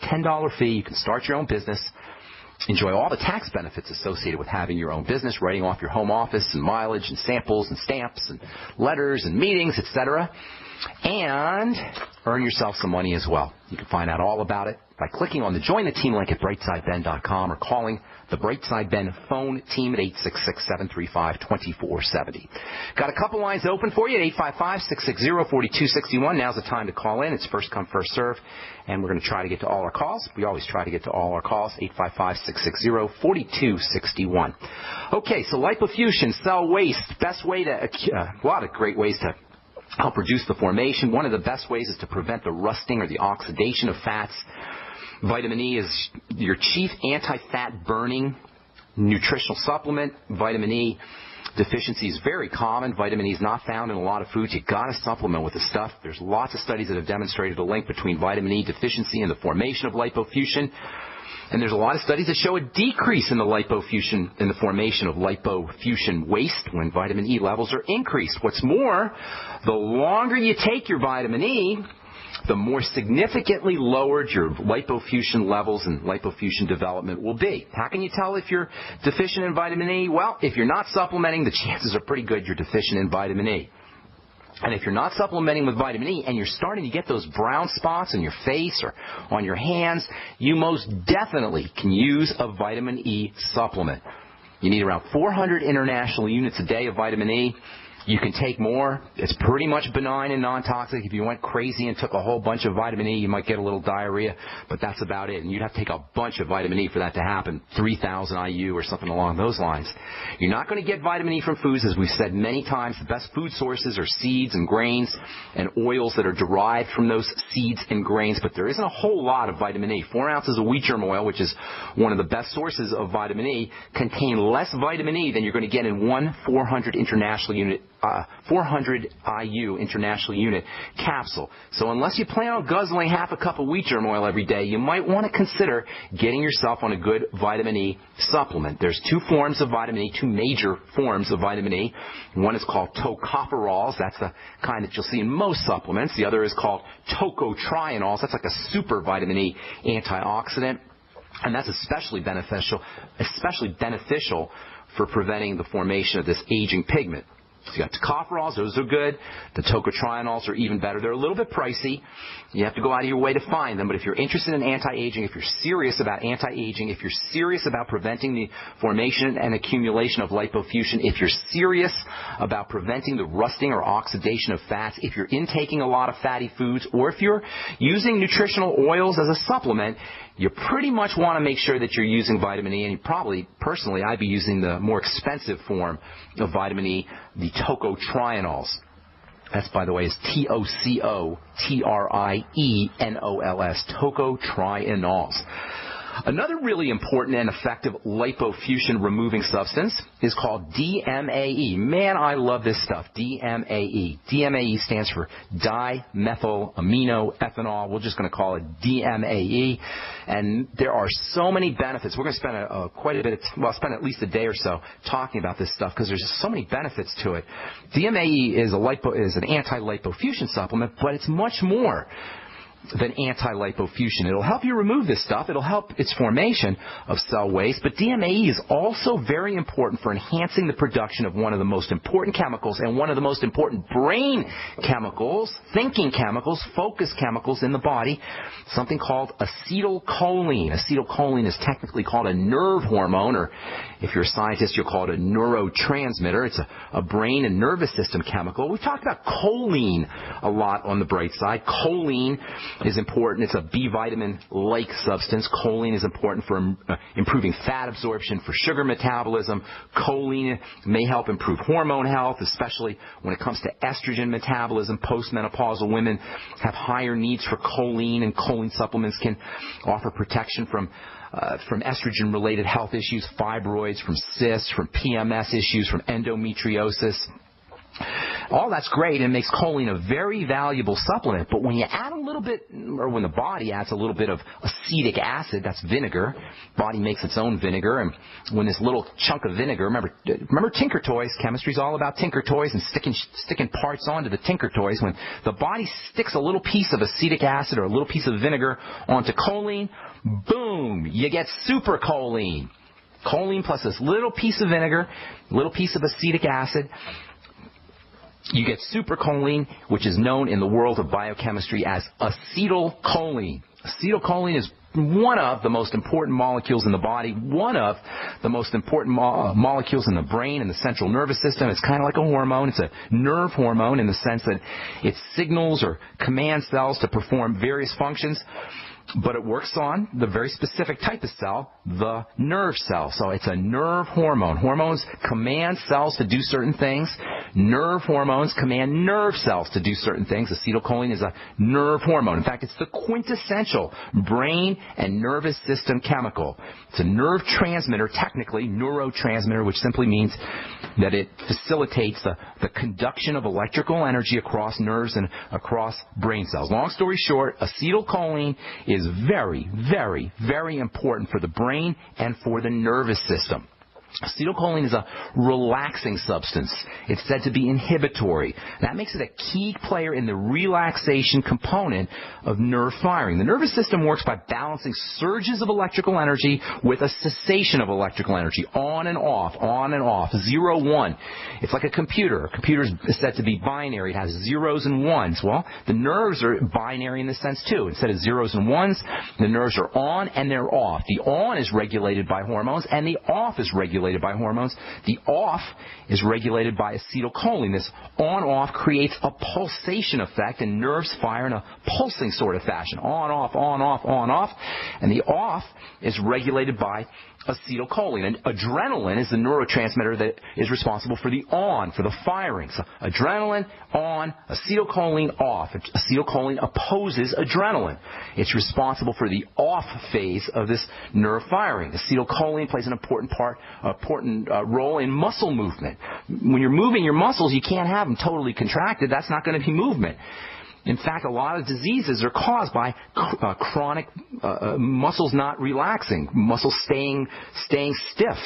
$10 fee. You can start your own business. Enjoy all the tax benefits associated with having your own business, writing off your home office and mileage and samples and stamps and letters and meetings, etc. And earn yourself some money as well. You can find out all about it by clicking on the Join the Team link at brightsideben.com or calling the Brightside Ben phone team at 866-735-2470. Got a couple lines open for you at 855-660-4261. Now's the time to call in. It's first come, first serve, and we're going to try to get to all our calls. We always try to get to all our calls, 855-660-4261. Okay, so lipofusion, cell waste, best way to, a lot of great ways to help reduce the formation. One of the best ways is to prevent the rusting or the oxidation of fats. Vitamin E is your chief anti-fat burning nutritional supplement. Vitamin E deficiency is very common. Vitamin E is not found in a lot of foods. You've got to supplement with the stuff. There's lots of studies that have demonstrated a link between vitamin E deficiency and the formation of lipofusion. And there's a lot of studies that show a decrease in the lipofusion, in the formation of lipofusion waste when vitamin E levels are increased. What's more, the longer you take your vitamin E, the more significantly lowered your lipofusion levels and lipofusion development will be. How can you tell if you're deficient in vitamin E? Well, if you're not supplementing, the chances are pretty good you're deficient in vitamin E. And if you're not supplementing with vitamin E and you're starting to get those brown spots on your face or on your hands, you most definitely can use a vitamin E supplement. You need around 400 international units a day of vitamin E. You can take more. It's pretty much benign and non-toxic. If you went crazy and took a whole bunch of vitamin E, you might get a little diarrhea, but that's about it. And you'd have to take a bunch of vitamin E for that to happen, 3,000 IU or something along those lines. You're not going to get vitamin E from foods. As we've said many times, the best food sources are seeds and grains and oils that are derived from those seeds and grains, but there isn't a whole lot of vitamin E. 4 ounces of wheat germ oil, which is one of the best sources of vitamin E, contain less vitamin E than you're going to get in one 400 IU international unit capsule. So unless you plan on guzzling half a cup of wheat germ oil every day, you might want to consider getting yourself on a good vitamin E supplement. There's two forms of vitamin E, two major forms of vitamin E. One is called tocopherols. That's the kind that you'll see in most supplements. The other is called tocotrienols. That's like a super vitamin E antioxidant. And that's especially beneficial for preventing the formation of this aging pigment. So you got tocopherols, those are good. The tocotrienols are even better. They're a little bit pricey. You have to go out of your way to find them. But if you're interested in anti-aging, if you're serious about anti-aging, if you're serious about preventing the formation and accumulation of lipofusion, if you're serious about preventing the rusting or oxidation of fats, if you're intaking a lot of fatty foods, or if you're using nutritional oils as a supplement, you pretty much want to make sure that you're using vitamin E, and you probably, personally, I'd be using the more expensive form of vitamin E, the tocotrienols. That's, by the way, is Tocotrienols, tocotrienols. Another really important and effective lipofusion removing substance is called DMAE. Man, I love this stuff, DMAE. DMAE stands for dimethylaminoethanol. We're just going to call it DMAE. And there are so many benefits. We're going to spend quite a bit spend at least a day or so talking about this stuff because there's just so many benefits to it. DMAE is an anti-lipofusion supplement, but it's much more than anti-lipofusion. It'll help you remove this stuff. It'll help its formation of cell waste. But DMAE is also very important for enhancing the production of one of the most important chemicals and one of the most important brain chemicals, thinking chemicals, focus chemicals in the body, something called acetylcholine. Acetylcholine is technically called a nerve hormone, or if you're a scientist, you'll call it a neurotransmitter. It's a brain and nervous system chemical. We've talked about choline a lot on the Brightside. Choline is important. It's a B vitamin-like substance. Choline is important for improving fat absorption, for sugar metabolism. Choline may help improve hormone health, especially when it comes to estrogen metabolism. Postmenopausal women have higher needs for choline, and choline supplements can offer protection from estrogen-related health issues, fibroids, from cysts, from PMS issues, from endometriosis. All that's great and makes choline a very valuable supplement. But when you add a little bit, or when the body adds a little bit of acetic acid, that's vinegar. Body makes its own vinegar, and when this little chunk of vinegar, remember Tinker Toys? Chemistry's all about Tinker Toys and sticking parts onto the Tinker Toys. When the body sticks a little piece of acetic acid or a little piece of vinegar onto choline, boom, you get super choline. Choline plus this little piece of vinegar, little piece of acetic acid, you get supercholine, which is known in the world of biochemistry as acetylcholine. Acetylcholine is one of the most important molecules in the body, one of the most important molecules in the brain and the central nervous system. It's kind of like a hormone. It's a nerve hormone in the sense that it signals or commands cells to perform various functions. But it works on the very specific type of cell, the nerve cell. So it's a nerve hormone. Hormones command cells to do certain things. Nerve hormones command nerve cells to do certain things. Acetylcholine is a nerve hormone. In fact, it's the quintessential brain and nervous system chemical. It's a nerve transmitter, technically neurotransmitter, which simply means that it facilitates the conduction of electrical energy across nerves and across brain cells. Long story short, acetylcholine is very, very, very important for the brain and for the nervous system. Acetylcholine is a relaxing substance. It's said to be inhibitory. That makes it a key player in the relaxation component of nerve firing. The nervous system works by balancing surges of electrical energy with a cessation of electrical energy, on and off, 0, 1. It's like a computer. A computer is said to be binary. It has zeros and ones. Well, the nerves are binary in this sense too. Instead of zeros and ones, the nerves are on and they're off. The on is regulated by hormones and the off is regulated by hormones. The off is regulated by acetylcholine. This on-off creates a pulsation effect, and nerves fire in a pulsing sort of fashion. On, off, on, off, on, off. And the off is regulated by acetylcholine. And adrenaline is the neurotransmitter that is responsible for the on, for the firing. So adrenaline on, acetylcholine off. Acetylcholine opposes adrenaline. It's responsible for the off phase of this nerve firing. Acetylcholine plays an important role in muscle movement. When you're moving your muscles, you can't have them totally contracted. That's not going to be movement. In fact, a lot of diseases are caused by chronic muscles not relaxing, muscles staying stiff.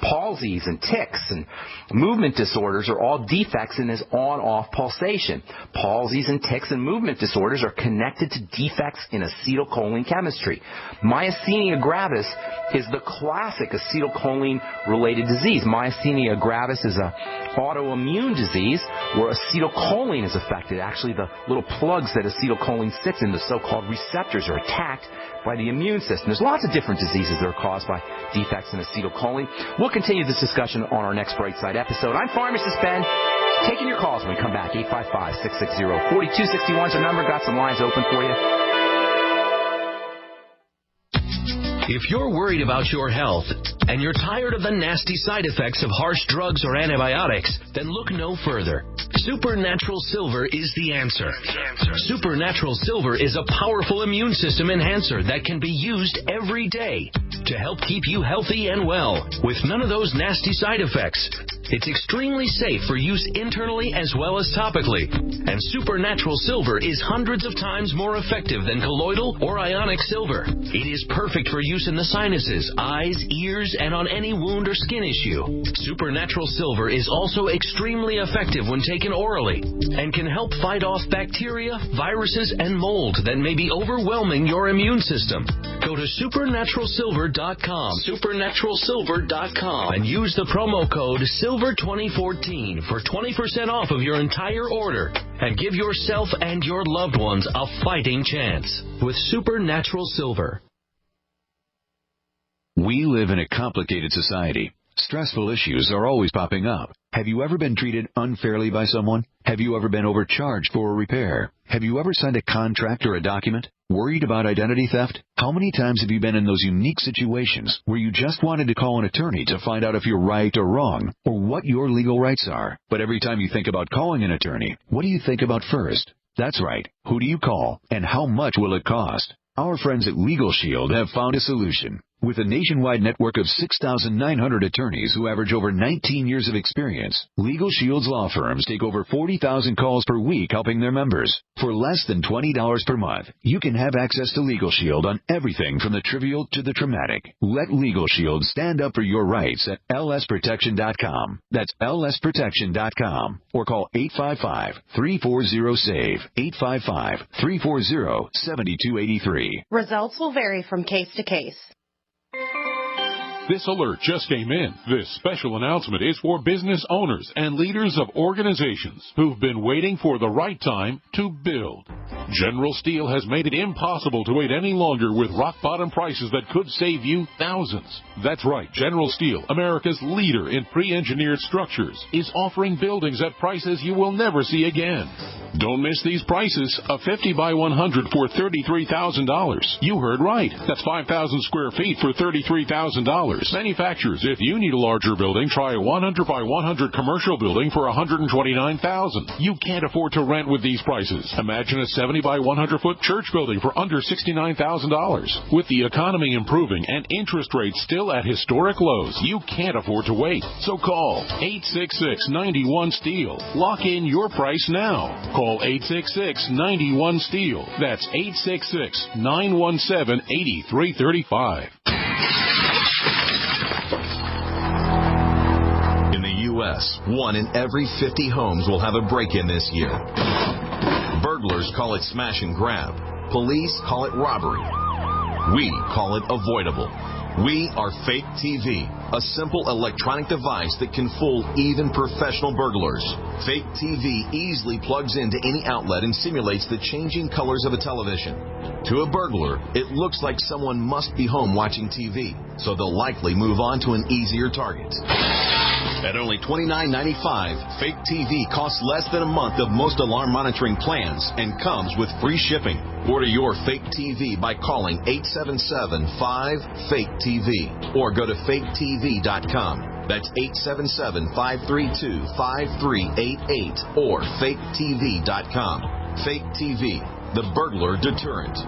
Palsies and tics and movement disorders are all defects in this on-off pulsation. Palsies and tics and movement disorders are connected to defects in acetylcholine chemistry. Myasthenia gravis is the classic acetylcholine-related disease. Myasthenia gravis is an autoimmune disease where acetylcholine is affected. Actually, the little plugs that acetylcholine sits in, the so-called receptors, are attacked by the immune system. There's lots of different diseases that are caused by defects in acetylcholine. We'll continue this discussion on our next Brightside episode. I'm Pharmacist Ben. Taking your calls when we come back. 855-660-4261 is our number. Got some lines open for you. If you're worried about your health and you're tired of the nasty side effects of harsh drugs or antibiotics, then look no further. Supernatural Silver is the answer. Supernatural Silver is a powerful immune system enhancer that can be used every day to help keep you healthy and well with none of those nasty side effects. It's extremely safe for use internally as well as topically. And Supernatural Silver is hundreds of times more effective than colloidal or ionic silver. It is perfect for use in the sinuses, eyes, ears, and on any wound or skin issue. Supernatural Silver is also extremely effective when taken orally and can help fight off bacteria, viruses, and mold that may be overwhelming your immune system. Go to supernaturalsilver.com, supernaturalsilver.com, and use the promo code SILVER2014 for 20% off of your entire order, and give yourself and your loved ones a fighting chance with Supernatural Silver. We live in a complicated society. Stressful issues are always popping up. Have you ever been treated unfairly by someone? Have you ever been overcharged for a repair? Have you ever signed a contract or a document? Worried about identity theft? How many times have you been in those unique situations where you just wanted to call an attorney to find out if you're right or wrong, or what your legal rights are? But every time you think about calling an attorney, what do you think about first? That's right. Who do you call, and how much will it cost? Our friends at Legal Shield have found a solution. With a nationwide network of 6,900 attorneys who average over 19 years of experience, Legal Shield's law firms take over 40,000 calls per week helping their members. For less than $20 per month, you can have access to Legal Shield on everything from the trivial to the traumatic. Let Legal Shield stand up for your rights at lsprotection.com. That's lsprotection.com. Or call 855-340-SAVE, 855-340-7283. Results will vary from case to case. This alert just came in. This special announcement is for business owners and leaders of organizations who've been waiting for the right time to build. General Steel has made it impossible to wait any longer with rock-bottom prices that could save you thousands. That's right. General Steel, America's leader in pre-engineered structures, is offering buildings at prices you will never see again. Don't miss these prices. A 50 by 100 for $33,000. You heard right. That's 5,000 square feet for $33,000. Manufacturers, if you need a larger building, try a 100 by 100 commercial building for $129,000. You can't afford to rent with these prices. Imagine a 70 by 100 foot church building for under $69,000. With the economy improving and interest rates still at historic lows, you can't afford to wait. So call 866-91-STEEL. Lock in your price now. Call 866-91-STEEL. That's 866-917-8335. In the U.S., 1 in every 50 homes will have a break-in this year. Burglars call it smash and grab. Police call it robbery. We call it avoidable. We are Fake TV, a simple electronic device that can fool even professional burglars. Fake TV easily plugs into any outlet and simulates the changing colors of a television. To a burglar, it looks like someone must be home watching TV, so they'll likely move on to an easier target. At only $29.95, Fake TV costs less than a month of most alarm monitoring plans and comes with free shipping. Order your Fake TV by calling 877-5-FAKE-TV or go to faketv.com. That's 877-532-5388 or faketv.com. Fake TV, the burglar deterrent.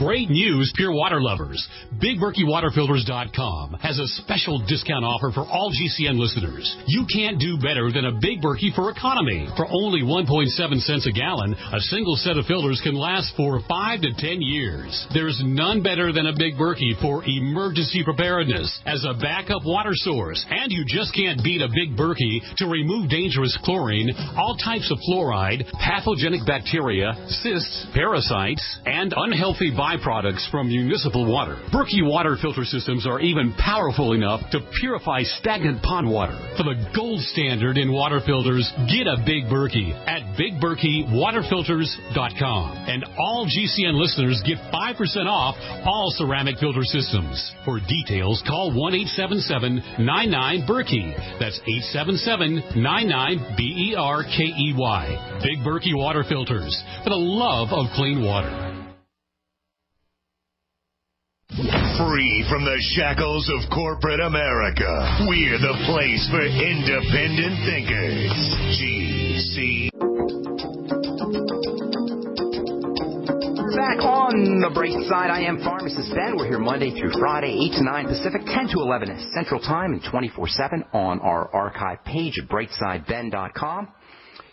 Great news, pure water lovers. BigBerkeyWaterFilters.com has a special discount offer for all GCN listeners. You can't do better than a Big Berkey for economy. For only 1.7 cents a gallon, a single set of filters can last for 5 to 10 years. There's none better than a Big Berkey for emergency preparedness as a backup water source. And you just can't beat a Big Berkey to remove dangerous chlorine, all types of fluoride, pathogenic bacteria, cysts, parasites, and unhealthy byproducts from municipal water. Berkey water filter systems are even powerful enough to purify stagnant pond water. For the gold standard in water filters, get a Big Berkey at BigBerkeyWaterFilters.com. And all GCN listeners get 5% off all ceramic filter systems. For details, call 1-877-99-BERKEY. That's 877-99-BERKEY. Big Berkey Water Filters, for the love of clean water. Free from the shackles of corporate America, we're the place for independent thinkers. GC. We're back on the Brightside. I am Pharmacist Ben. We're here Monday through Friday, 8 to 9 Pacific, 10 to 11 Central Time, and 24/7 on our archive page at brightsideben.com.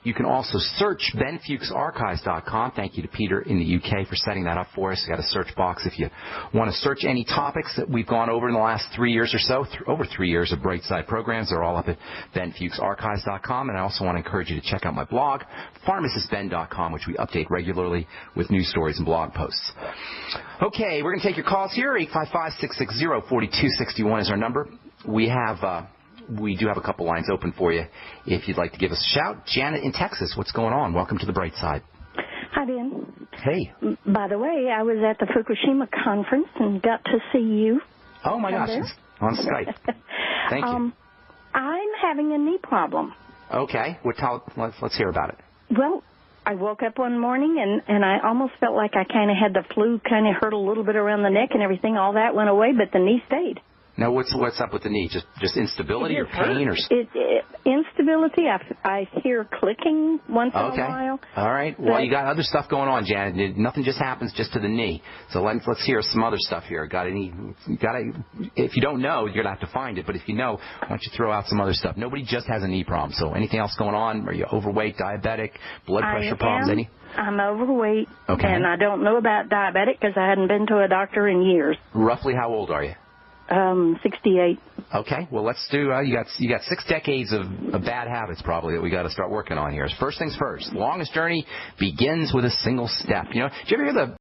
You can also search benfuchsarchives.com. Thank you to Peter in the UK for setting that up for us. We've got a search box if you want to search any topics that we've gone over in the last 3 years or so. Over 3 years of Brightside programs. They're all up at benfuchsarchives.com. And I also want to encourage you to check out my blog, pharmacistben.com, which we update regularly with news stories and blog posts. Okay, we're going to take your calls here. 855-660-4261 is our number. We do have a couple lines open for you if you'd like to give us a shout. Janet in Texas, what's going on? Welcome to the Bright Side. Hi, Ben. Hey. By the way, I was at the Fukushima conference and got to see you. Oh, my gosh. It's on Skype. Thank you. I'm having a knee problem. Okay. Let's hear about it. Well, I woke up one morning and I almost felt like I kind of had the flu, kind of hurt a little bit around the neck and everything. All that went away, but the knee stayed. Now, what's up with the knee? Just instability or pain? Instability. I hear clicking once in a while. All right. Well, you got other stuff going on, Janet. Nothing just happens just to the knee. So let's hear some other stuff here. If you don't know, you're going to have to find it. But if you know, why don't you throw out some other stuff? Nobody just has a knee problem. So anything else going on? Are you overweight, diabetic, blood pressure problems? I'm overweight, and I don't know about diabetic because I hadn't been to a doctor in years. Roughly how old are you? 68. Okay, well, let's do, you got 6 decades of bad habits probably that we got to start working on here. First things first, the longest journey begins with a single step. You know, did you ever hear the